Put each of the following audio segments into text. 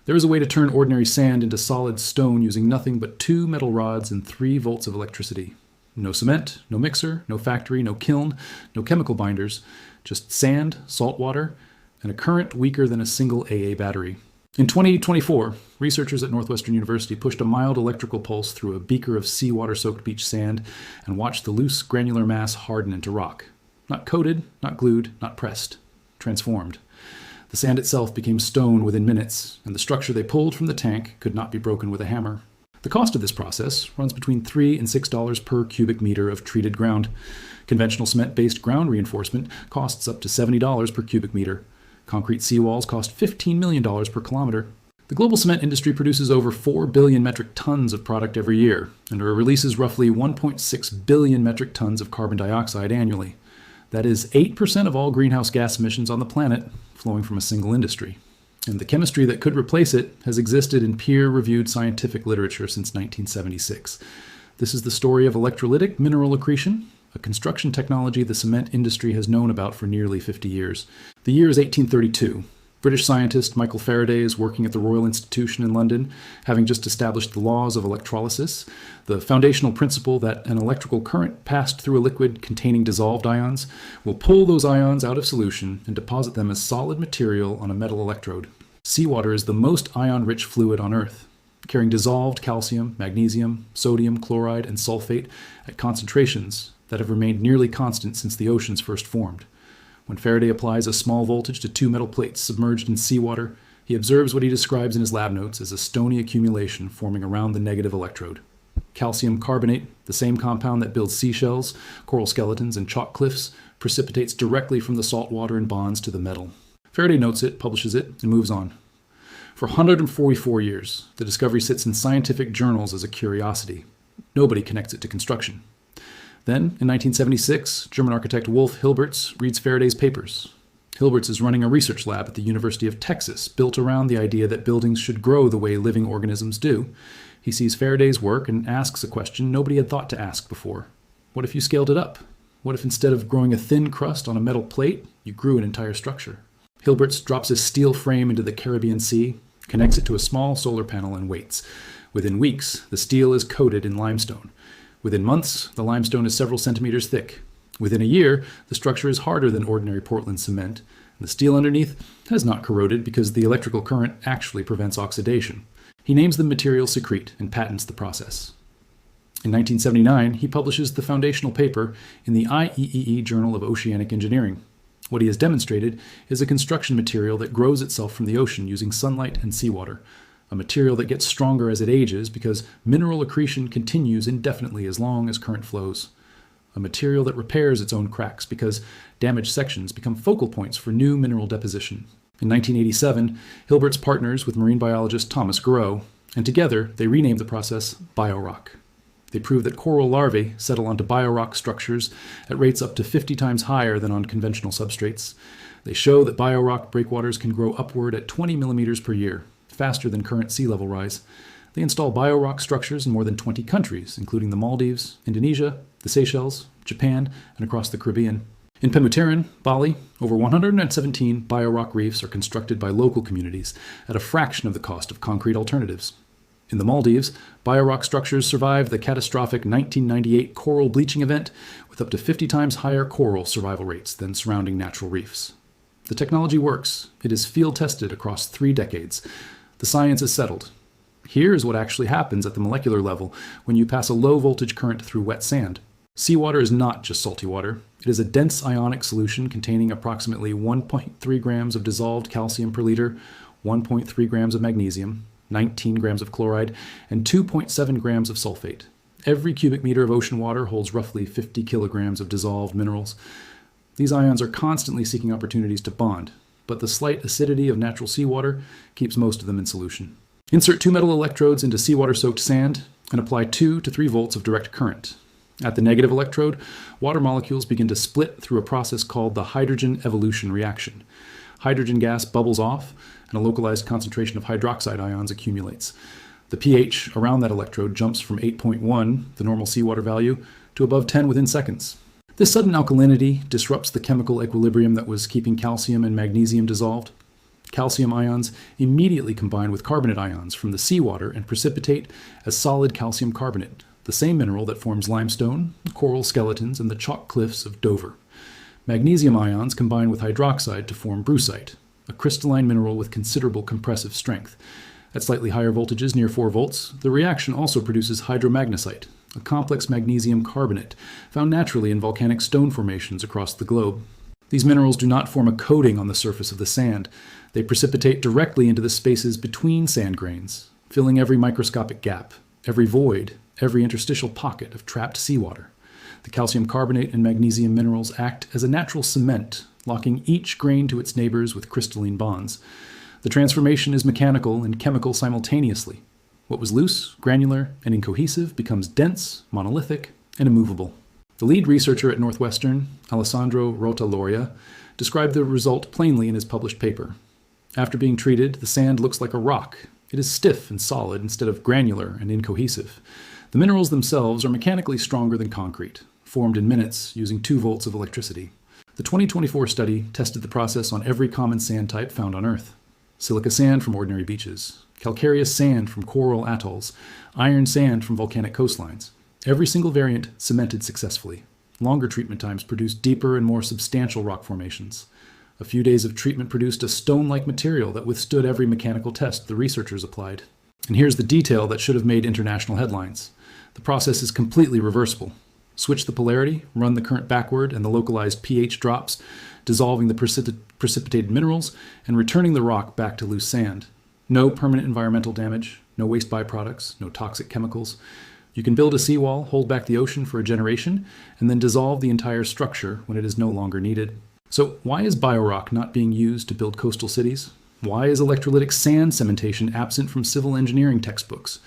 There is a way to turn ordinary sand into solid stone using nothing but 2 metal rods and 3 volts of electricity. No cement, no mixer, no factory, no kiln, no chemical binders, just sand, salt water, and a current weaker than a single AA battery. In 2024, researchers at Northwestern University pushed a mild electrical pulse through a beaker of seawater-soaked beach sand and watched the loose granular mass harden into rock. Not coated, not glued, not pressed. Transformed. The sand itself became stone within minutes, and the structure they pulled from the tank could not be broken with a hammer. The cost of this process runs between $3 and $6 per cubic meter of treated ground. Conventional cement-based ground reinforcement costs up to $70 per cubic meter. Concrete seawalls cost $15 million per kilometer. The global cement industry produces over 4 billion metric tons of product every year, and releases roughly 1.6 billion metric tons of carbon dioxide annually. That is 8% of all greenhouse gas emissions on the planet flowing from a single industry. And the chemistry that could replace it has existed in peer-reviewed scientific literature since 1976. This is the story of electrolytic mineral accretion, a construction technology the cement industry has known about for nearly 50 years. The year is 1832. British scientist Michael Faraday is working at the Royal Institution in London, having just established the laws of electrolysis, the foundational principle that an electrical current passed through a liquid containing dissolved ions will pull those ions out of solution and deposit them as solid material on a metal electrode. Seawater is the most ion-rich fluid on Earth, carrying dissolved calcium, magnesium, sodium, chloride, and sulfate at concentrations that have remained nearly constant since the oceans first formed. When Faraday applies a small voltage to 2 metal plates submerged in seawater, he observes what he describes in his lab notes as a stony accumulation forming around the negative electrode. Calcium carbonate, the same compound that builds seashells, coral skeletons, and chalk cliffs, precipitates directly from the salt water and bonds to the metal. Faraday notes it, publishes it, and moves on. For 144 years, the discovery sits in scientific journals as a curiosity. Nobody connects it to construction. Then, in 1976, German architect Wolf Hilberts reads Faraday's papers. Hilberts is running a research lab at the University of Texas, built around the idea that buildings should grow the way living organisms do. He sees Faraday's work and asks a question nobody had thought to ask before. What if you scaled it up? What if instead of growing a thin crust on a metal plate, you grew an entire structure? Hilberts drops his steel frame into the Caribbean Sea, connects it to a small solar panel, and waits. Within weeks, the steel is coated in limestone. Within months, the limestone is several centimeters thick. Within a year, the structure is harder than ordinary Portland cement, and the steel underneath has not corroded because the electrical current actually prevents oxidation. He names the material secrete and patents the process. In 1979, he publishes the foundational paper in the IEEE Journal of Oceanic Engineering. What he has demonstrated is a construction material that grows itself from the ocean using sunlight and seawater, a material that gets stronger as it ages because mineral accretion continues indefinitely as long as current flows. A material that repairs its own cracks because damaged sections become focal points for new mineral deposition. In 1987, Hilberts partners with marine biologist Thomas Garreau, and together they renamed the process biorock. They prove that coral larvae settle onto biorock structures at rates up to 50 times higher than on conventional substrates. They show that biorock breakwaters can grow upward at 20 millimeters per year, faster than current sea level rise. They install biorock structures in more than 20 countries, including the Maldives, Indonesia, the Seychelles, Japan, and across the Caribbean. In Pemuteran, Bali, over 117 biorock reefs are constructed by local communities at a fraction of the cost of concrete alternatives. In the Maldives, biorock structures survived the catastrophic 1998 coral bleaching event with up to 50 times higher coral survival rates than surrounding natural reefs. The technology works. It is field-tested across 3 decades. The science is settled. Here's what actually happens at the molecular level when you pass a low-voltage current through wet sand. Seawater is not just salty water. It is a dense ionic solution containing approximately 1.3 grams of dissolved calcium per liter, 1.3 grams of magnesium, 19 grams of chloride, and 2.7 grams of sulfate. Every cubic meter of ocean water holds roughly 50 kilograms of dissolved minerals. These ions are constantly seeking opportunities to bond, but the slight acidity of natural seawater keeps most of them in solution. Insert 2 metal electrodes into seawater-soaked sand and apply 2 to 3 volts of direct current. At the negative electrode, water molecules begin to split through a process called the hydrogen evolution reaction. Hydrogen gas bubbles off, and a localized concentration of hydroxide ions accumulates. The pH around that electrode jumps from 8.1, the normal seawater value, to above 10 within seconds. This sudden alkalinity disrupts the chemical equilibrium that was keeping calcium and magnesium dissolved. Calcium ions immediately combine with carbonate ions from the seawater and precipitate as solid calcium carbonate, the same mineral that forms limestone, coral skeletons, and the chalk cliffs of Dover. Magnesium ions combine with hydroxide to form brucite, a crystalline mineral with considerable compressive strength. At slightly higher voltages, near 4 volts, the reaction also produces hydromagnesite, a complex magnesium carbonate found naturally in volcanic stone formations across the globe. These minerals do not form a coating on the surface of the sand. They precipitate directly into the spaces between sand grains, filling every microscopic gap, every void, every interstitial pocket of trapped seawater. The calcium carbonate and magnesium minerals act as a natural cement, locking each grain to its neighbors with crystalline bonds. The transformation is mechanical and chemical simultaneously. What was loose, granular, and incohesive becomes dense, monolithic, and immovable. The lead researcher at Northwestern, Alessandro Rotaloria, described the result plainly in his published paper. After being treated, the sand looks like a rock. It is stiff and solid instead of granular and incohesive. The minerals themselves are mechanically stronger than concrete, formed in minutes using 2 volts of electricity. The 2024 study tested the process on every common sand type found on Earth. Silica sand from ordinary beaches, calcareous sand from coral atolls, iron sand from volcanic coastlines. Every single variant cemented successfully. Longer treatment times produced deeper and more substantial rock formations. A few days of treatment produced a stone-like material that withstood every mechanical test the researchers applied. And here's the detail that should have made international headlines. The process is completely reversible. Switch the polarity, run the current backward, and the localized pH drops, dissolving the precipitated minerals and returning the rock back to loose sand. No permanent environmental damage, no waste byproducts, no toxic chemicals. You can build a seawall, hold back the ocean for a generation, and then dissolve the entire structure when it is no longer needed. So why is biorock not being used to build coastal cities? Why is electrolytic sand cementation absent from civil engineering textbooks?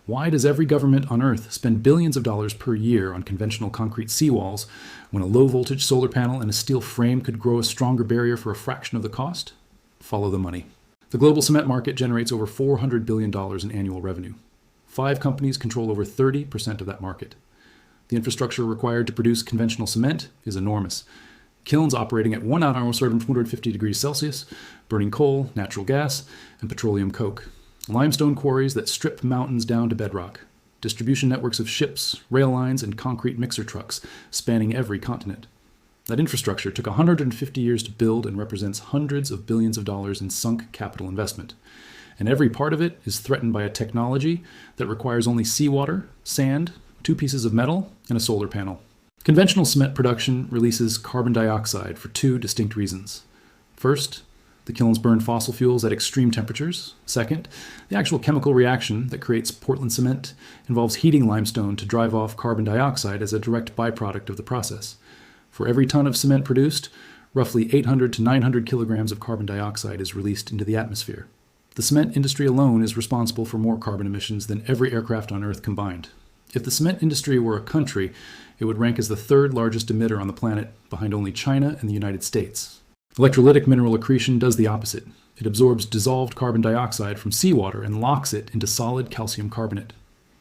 Why does every government on Earth spend billions of dollars per year on conventional concrete seawalls when a low-voltage solar panel and a steel frame could grow a stronger barrier for a fraction of the cost? Follow the money. The global cement market generates over $400 billion in annual revenue. 5 companies control over 30% of that market. The infrastructure required to produce conventional cement is enormous. Kilns operating at 1 atmosphere from 250 degrees Celsius, burning coal, natural gas, and petroleum coke. Limestone quarries that strip mountains down to bedrock. Distribution networks of ships, rail lines, and concrete mixer trucks spanning every continent. That infrastructure took 150 years to build and represents hundreds of billions of dollars in sunk capital investment. And every part of it is threatened by a technology that requires only seawater, sand, 2 pieces of metal, and a solar panel. Conventional cement production releases carbon dioxide for 2 distinct reasons. First, the kilns burn fossil fuels at extreme temperatures. Second, the actual chemical reaction that creates Portland cement involves heating limestone to drive off carbon dioxide as a direct byproduct of the process. For every ton of cement produced, roughly 800 to 900 kilograms of carbon dioxide is released into the atmosphere. The cement industry alone is responsible for more carbon emissions than every aircraft on Earth combined. If the cement industry were a country, it would rank as the 3rd largest emitter on the planet, behind only China and the United States. Electrolytic mineral accretion does the opposite. It absorbs dissolved carbon dioxide from seawater and locks it into solid calcium carbonate.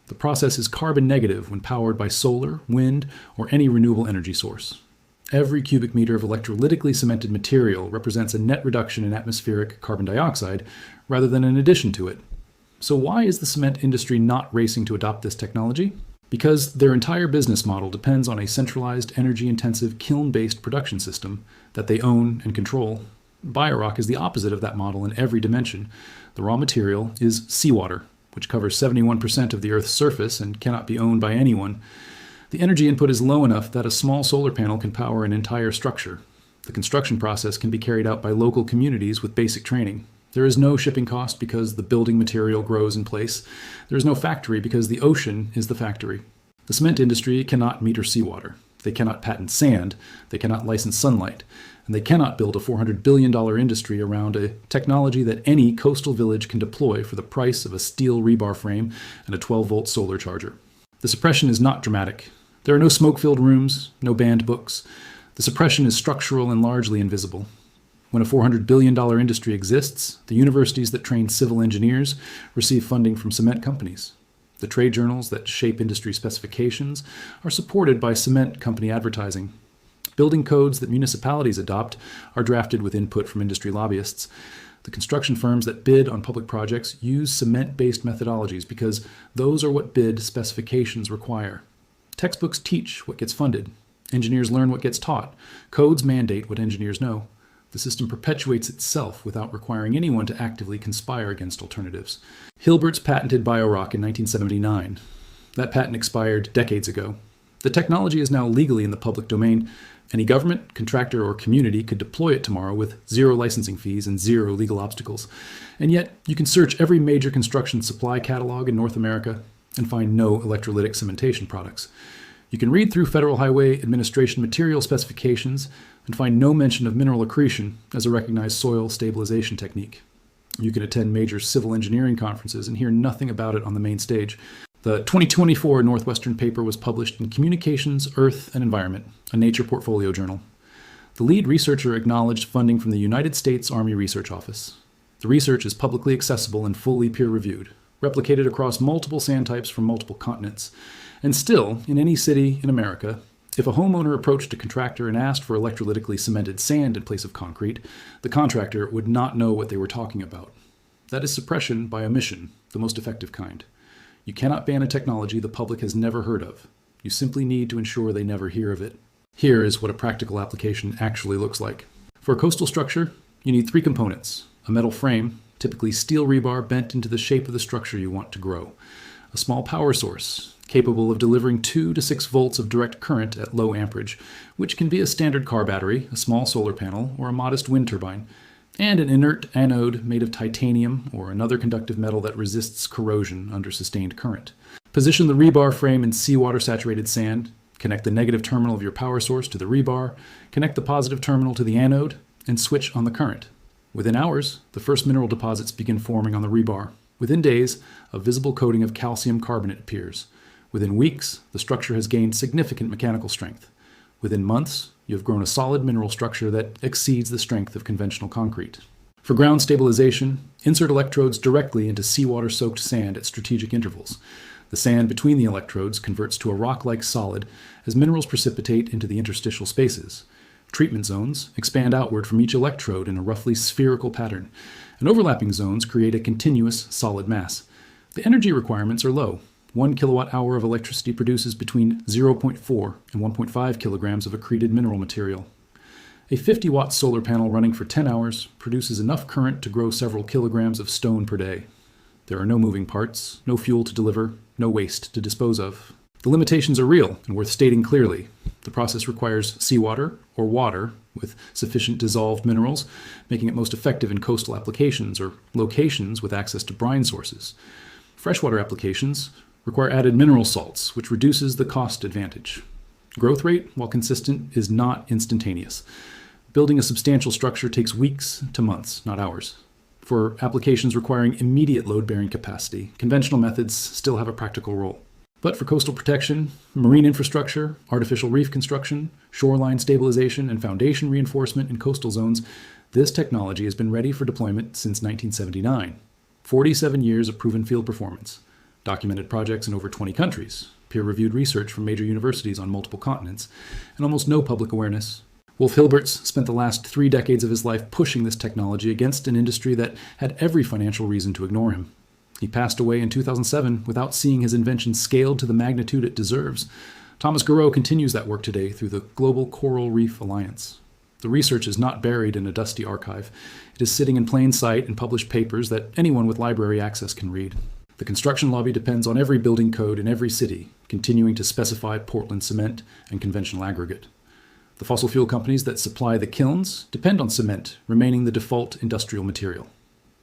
The process is carbon negative when powered by solar, wind, or any renewable energy source. Every cubic meter of electrolytically cemented material represents a net reduction in atmospheric carbon dioxide rather than an addition to it. So why is the cement industry not racing to adopt this technology? Because their entire business model depends on a centralized, energy-intensive, kiln-based production system that they own and control. Biorock is the opposite of that model in every dimension. The raw material is seawater, which covers 71% of the Earth's surface and cannot be owned by anyone. The energy input is low enough that a small solar panel can power an entire structure. The construction process can be carried out by local communities with basic training. There is no shipping cost because the building material grows in place. There is no factory because the ocean is the factory. The cement industry cannot meter seawater. They cannot patent sand. They cannot license sunlight. And they cannot build a $400 billion industry around a technology that any coastal village can deploy for the price of a steel rebar frame and a 12-volt solar charger. The suppression is not dramatic. There are no smoke-filled rooms, no banned books. The suppression is structural and largely invisible. When a $400 billion industry exists, the universities that train civil engineers receive funding from cement companies. The trade journals that shape industry specifications are supported by cement company advertising. Building codes that municipalities adopt are drafted with input from industry lobbyists. The construction firms that bid on public projects use cement-based methodologies because those are what bid specifications require. Textbooks teach what gets funded. Engineers learn what gets taught. Codes mandate what engineers know. The system perpetuates itself without requiring anyone to actively conspire against alternatives. Hilbert's patented BioRock in 1979. That patent expired decades ago. The technology is now legally in the public domain. Any government, contractor, or community could deploy it tomorrow with zero licensing fees and zero legal obstacles. And yet, you can search every major construction supply catalog in North America and find no electrolytic cementation products. You can read through Federal Highway Administration material specifications and find no mention of mineral accretion as a recognized soil stabilization technique. You can attend major civil engineering conferences and hear nothing about it on the main stage. The 2024 Northwestern paper was published in Communications, Earth, and Environment, a Nature portfolio journal. The lead researcher acknowledged funding from the United States Army Research Office. The research is publicly accessible and fully peer-reviewed, replicated across multiple sand types from multiple continents. And still, in any city in America, if a homeowner approached a contractor and asked for electrolytically cemented sand in place of concrete, the contractor would not know what they were talking about. That is suppression by omission, the most effective kind. You cannot ban a technology the public has never heard of. You simply need to ensure they never hear of it. Here is what a practical application actually looks like. For a coastal structure, you need 3 components: a metal frame, typically steel rebar bent into the shape of the structure you want to grow; a small power source, capable of delivering 2 to 6 volts of direct current at low amperage, which can be a standard car battery, a small solar panel, or a modest wind turbine; and an inert anode made of titanium or another conductive metal that resists corrosion under sustained current. Position the rebar frame in seawater-saturated sand, connect the negative terminal of your power source to the rebar, connect the positive terminal to the anode, and switch on the current. Within hours, the first mineral deposits begin forming on the rebar. Within days, a visible coating of calcium carbonate appears. Within weeks, the structure has gained significant mechanical strength. Within months, you have grown a solid mineral structure that exceeds the strength of conventional concrete. For ground stabilization, insert electrodes directly into seawater-soaked sand at strategic intervals. The sand between the electrodes converts to a rock-like solid as minerals precipitate into the interstitial spaces. Treatment zones expand outward from each electrode in a roughly spherical pattern, and overlapping zones create a continuous solid mass. The energy requirements are low. 1 kilowatt-hour of electricity produces between 0.4 and 1.5 kilograms of accreted mineral material. A 50-watt solar panel running for 10 hours produces enough current to grow several kilograms of stone per day. There are no moving parts, no fuel to deliver, no waste to dispose of. The limitations are real and worth stating clearly. The process requires seawater or water with sufficient dissolved minerals, making it most effective in coastal applications or locations with access to brine sources. Freshwater applications require added mineral salts, which reduces the cost advantage. Growth rate, while consistent, is not instantaneous. Building a substantial structure takes weeks to months, not hours. For applications requiring immediate load-bearing capacity, conventional methods still have a practical role. But for coastal protection, marine infrastructure, artificial reef construction, shoreline stabilization, and foundation reinforcement in coastal zones, this technology has been ready for deployment since 1979. 47 years of proven field performance. Documented projects in over 20 countries, peer-reviewed research from major universities on multiple continents, and almost no public awareness. Wolf Hilberts spent the last 3 decades of his life pushing this technology against an industry that had every financial reason to ignore him. He passed away in 2007 without seeing his invention scaled to the magnitude it deserves. Thomas Garreau continues that work today through the Global Coral Reef Alliance. The research is not buried in a dusty archive. It is sitting in plain sight in published papers that anyone with library access can read. The construction lobby depends on every building code in every city, continuing to specify Portland cement and conventional aggregate. The fossil fuel companies that supply the kilns depend on cement, remaining the default industrial material.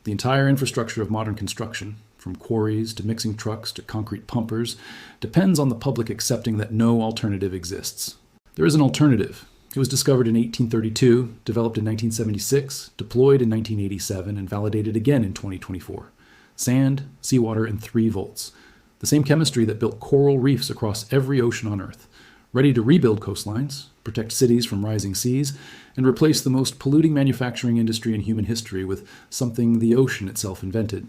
The entire infrastructure of modern construction, from quarries to mixing trucks to concrete pumpers, depends on the public accepting that no alternative exists. There is an alternative. It was discovered in 1832, developed in 1976, deployed in 1987, and validated again in 2024. Sand, seawater, and 3 volts. The same chemistry that built coral reefs across every ocean on Earth. Ready to rebuild coastlines, protect cities from rising seas, and replace the most polluting manufacturing industry in human history with something the ocean itself invented.